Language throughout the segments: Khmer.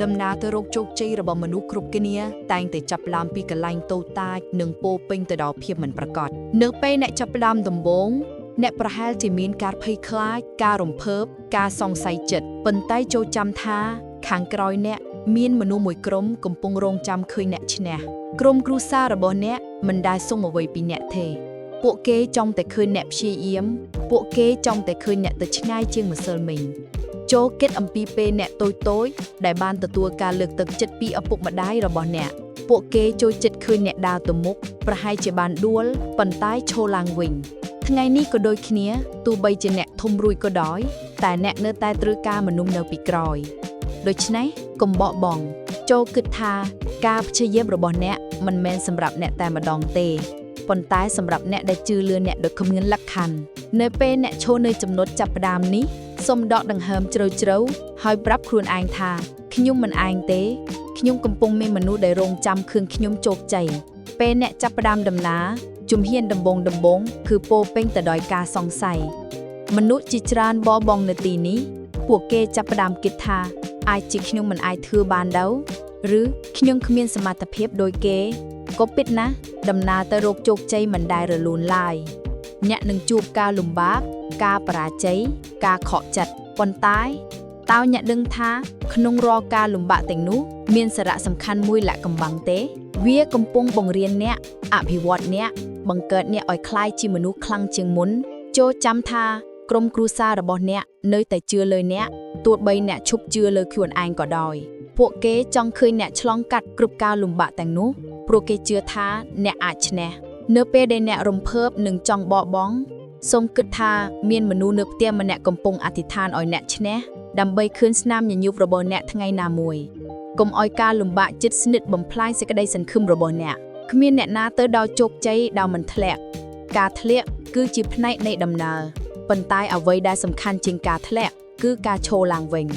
ដំណើរទៅរកជោគជ័យរបស់មនុស្សគ្រប់គ្នាតែងតែចាប់ផ្ដើមពីកន្លែងតូចតាចនិងពោរពេញទៅដោយភាពមិនប្រាកដនៅពេលអ្នកចាប់ផ្ដើមដំបូងអ្នកប្រហែលជាមានការភ័យខ្លាចការរំភើបការសង្ស័យចិត្តប៉ុន្តែចូលចាំថាខាងក្រោយអ្នកមានមនុស្សមួយក្រុមកំពុងរងចាំឃើញអ្នកឈ្នះក្រុមគ្រួសាររបស់អ្នកមិនដែលសុំអ្វីពីអ្នកទេពួកគេចង់តែឃើញអ្នកព្យាយាមពួកគេចង់តែឃើញអ្នកទៅឆ្ងាយជាងម្សិលមិញចូលគិតអំពីពេលអ្នកតូចៗដែលបានទទួលការលើកទឹកចិត្តពីឪពុកម្ដាយរបស់អ្នកពួកគេចូលចិត្តឃើញអ្នកដើរទៅមុខប្រហែលជាបានដួលប៉ុន្តែឈរឡើងវិញថ្ងៃនេះក៏ដូចគ្នាទោះបីជាអ្នកធំរួចក៏ដោយតែអ្នកនៅតែត្រូវការមនុស្សនៅពីក្រោយដូច្នេះកុំបោះបង់ចូលគិតថាការព្យាយាមរបស់អ្នកមិនមែនសម្រាប់អ្នកតែម្ដងទេប៉ុន្តែសម្រាប់អ្នកដែលជឿលឿនអ្នកដោយគ្មានលក្ខខណ្ឌនៅពេលអ្នកឈរនៅចំណុចចាប់ផ្ដើមនេះសូមដកដង្ហើមជ្រៅៗហើយប្រាប់ខ្លួនឯងថាខ្ញុំមិនឯងទេខ្ញុំកំពុងមានមនុស្សដែលរងចាំឃើញខ្ញុំជោគជ័យពេលអ្នកចាប់ផ្ដើមដំណើរជំហានដំបូងគឺពោរពេញទៅដោយការសង្ស័យមនុស្សជាច្រើនបបងនៅទីនេះពួកគេចាប់ផ្ដើមគិតថាអាចជាខ្ញុំមិនអាចធ្វើបានđâuឬខ្ញុំគ្មានសមត្ថភាពដូចគេក៏ពិតណាស់ដំណើរទៅរកជោគជ័យមិនដែលរលូនឡើយអ្នកនឹងជួបការលំបាកការបរាជ័យការខកចិត្តប៉ុន្តែតើអ្នកដឹងថាក្នុងរាល់ការលំបាកទាំងនោះមានសារៈសំខាន់មួយលាក់កំបាំងទេវាកំពុងបង្រៀនអ្នកអភិវឌ្ឍអ្នកបង្កើតអ្នកឲ្យក្លាយជាមនុស្សខ្លាំងជាងមុនចូលចាំថាក្រុមគ្រួសាររបស់អ្នកនៅតែជឿលើអ្នកទោះបីអ្នកឈប់ជឿលើខ្លួនឯងក៏ដោយពួកគេចង់ឃើញអ្នកឆ្លងកាត់គ្រប់ការលំបាកទាំងនោះព្រោះគេជឿថាអ្នកអាចឈ្នះនៅពេលដែលអ្នករំភើបនិងចង់បោះបង់សូមគិតថាមានមនុស្សនៅផ្ទះម្នាក់កំពុងអធិដ្ឋានឲ្យអ្នកឈ្នះដើម្បីឃើញស្នាមញញប់របស់អ្នកថ្ងៃណាមួយកុំឲ្យការលំបាកជិតស្និទ្ធបំផ្លាញសេចក្តីសង្ឃឹមរបស់អ្នកគ្មានអ្នកណាទៅដល់ជោគជ័យដោយមិនធ្លាក់ការធ្លាក់គឺជាផ្នែកនៃដំណើរប៉ុន្តែអ្វីដែលសំខាន់ជាងការធ្លាក់គឺការឈរឡើងវិញ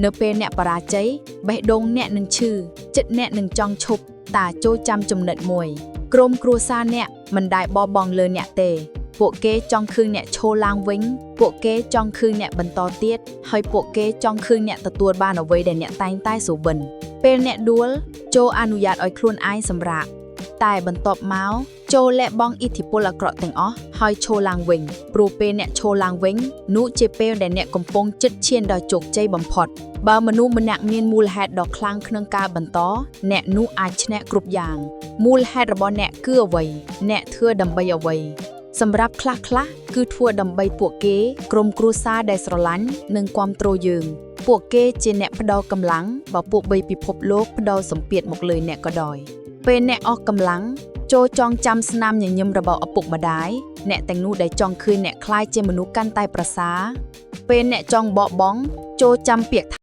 នៅពេលអ្នកបរាជ័យបេះដូងអ្នកនឹងឈឺចិត្តអ្នកនឹងចង់ឈប់តែចូលចាំចំណុចមួយក្រុមគ្រួសារអ្នកមិនដែលបោះបង់លើអ្នកទេពួកគេចង់ឃើញអ្នកឈរឡើងវិញពួកគេចង់ឃើញអ្នកបន្តទៀតហើយពួកគេចង់ឃើញអ្នកទទួលបានអ្វីដែលអ្នកតែងតែសូវិនពេលអ្នកដួលចូលអនុញ្ញាតឲ្យខ្លួនឯងសម្រាកតែបន្ទាប់មកចូលលះបង់ឥទ្ធិពលអាក្រក់ទាំងអស់ហើយឈរឡើងវិញព្រោះពេលអ្នកឈរឡើងវិញនោះជាពេលដែលអ្នកកំពុងជិតឈានដល់ជោគជ័យបំផុតបើមនុស្សម្នាក់មានមូលហេតុដ៏ខ្លាំងក្នុងការបន្តអ្នកនោះអាចឈ្នះគ្រប់យ៉ាងមូលហេតុរបស់អ្នកគឺអ្វីអ្នកធ្វើដើម្បីអ្វីសម្រាប់ខ្លះគឺធ្វើដើម្បីពួកគេក្រុមគ្រួសារដែលស្រឡាញ់និងគាំទ្រយើងពួកគេជាអ្នកផ្ដល់កម្លាំងបើពួកបីពិភពលោកផ្ដល់សម្ពាធមកលើអ្នកក៏ដោយពេលអ្នកអស់កម្លាំងចូលចងចាំស្នាមញញឹមរបស់ឪពុកម្ដាយអ្នកទាំងនោះដែលចង់ឃើញអ្នកក្លាយជាមនុស្សកាន់តែប្រសើរពេលអ្នកចង់បោះបង់ចូលចាំពាក្យ